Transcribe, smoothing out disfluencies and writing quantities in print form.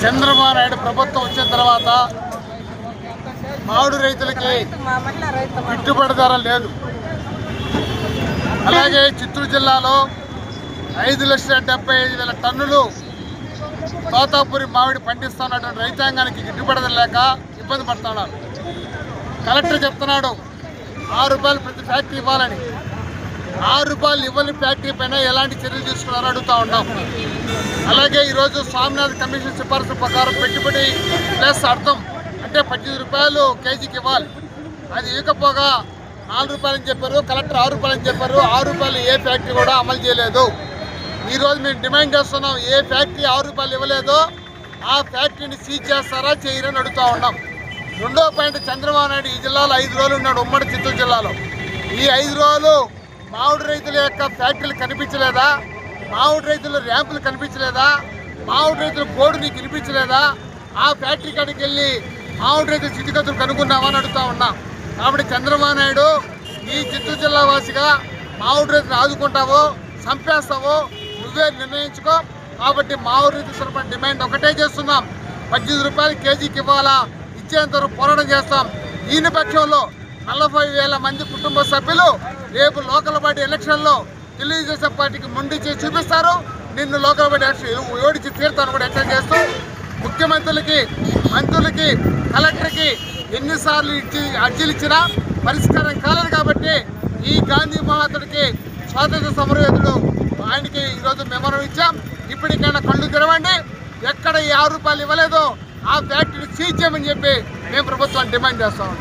చంద్రబాబు నాయుడు ప్రభుత్వం వచ్చిన తర్వాత మామిడి రైతులకి గిట్టుబాటు ధర లేదు. అలాగే చిత్తూరు జిల్లాలో 5,75,000 టన్నులు తోతాపురి మామిడి పండిస్తున్నటువంటి రైతాంగానికి గిట్టుబాటు ధర లేక ఇబ్బంది పడుతున్నారు. కలెక్టర్ చెప్తున్నాడు 6 రూపాయలు ప్రతి ఫ్యాక్టరీ ఇవ్వాలని. 6 రూపాయలు ఇవ్వని ఫ్యాక్టరీ పైన ఎలాంటి చర్యలు తీసుకున్నారో అడుగుతూ ఉన్నాం. అలాగే ఈరోజు స్వామినాథన్ కమిషన్ సిఫార్సు ప్రకారం పెట్టుబడి ప్లస్ అర్థం అంటే 18 రూపాయలు కేజీకి ఇవ్వాలి. అది ఇవ్వకపోగా 4 రూపాయలని చెప్పారు. కలెక్టర్ 6 రూపాయలని చెప్పారు. 6 రూపాయలు ఏ ఫ్యాక్టరీ కూడా అమలు చేయలేదు. ఈరోజు మేము డిమాండ్ చేస్తున్నాం, ఏ ఫ్యాక్టరీ 6 రూపాయలు ఇవ్వలేదో ఆ ఫ్యాక్టరీని సీజ్ చేస్తారా చేయరని అడుగుతూ ఉన్నాం. రెండో పాయింట్, చంద్రబాబు నాయుడు ఈ జిల్లాలో 5 రోజులు ఉన్నాడు, ఉమ్మడి చిత్తూరు జిల్లాలో. ఈ 5 రోజులు మామిడి రైతుల యొక్క ఫ్యాక్టరీలు కనిపించలేదా? మామిడి రైతుల ర్యాంపులు కనిపించలేదా? మామిడి రైతుల బోర్డు నీకు కనిపించలేదా? ఆ ఫ్యాక్టరీ కాడికి వెళ్ళి మామిడి రైతుల స్థితిగతులు కనుక్కున్నామని అడుగుతూ ఉన్నాం. కాబట్టి చంద్రబాబు నాయుడు ఈ చిత్తూరు జిల్లా వాసిగా మామిడి రైతులు ఆదుకుంటావో చంపేస్తావో నువ్వే నిర్ణయించుకో. కాబట్టి మామిడి రైతుల తరపున డిమాండ్ ఒకటే చేస్తున్నాం, 18 రూపాయలు కేజీకి ఇవ్వాలా, ఇచ్చేంత వరకు పోరాటం చేస్తాం. దీని పక్షంలో 40,000 మంది కుటుంబ సభ్యులు రేపు లోకల్ బాడీ ఎలక్షన్లో తెలుగుదేశం పార్టీకి మొండి చేసి చూపిస్తారు. నిన్ను లోకల్ బాడీ ఎలక్షన్ ఓడించి తీరుతాను కూడా హెచ్చరిక చేస్తూ, ముఖ్యమంత్రులకి, మంత్రులకి, కలెక్టర్కి ఎన్నిసార్లు అర్జీలు ఇచ్చినా పరిష్కారం కాలేదు. కాబట్టి ఈ గాంధీ మహాత్ముడికి స్వాతంత్ర సమరయోధుడు ఆయనకి ఈరోజు మెమోరం ఇచ్చాం. ఇప్పటికైనా కళ్ళు తెరవండి. ఎక్కడ ఈ 6 రూపాయలు ఇవ్వలేదో ఆ ఫ్యాక్టరీని సీజ్ చేయమని చెప్పి మేము ప్రభుత్వాన్ని డిమాండ్ చేస్తాం.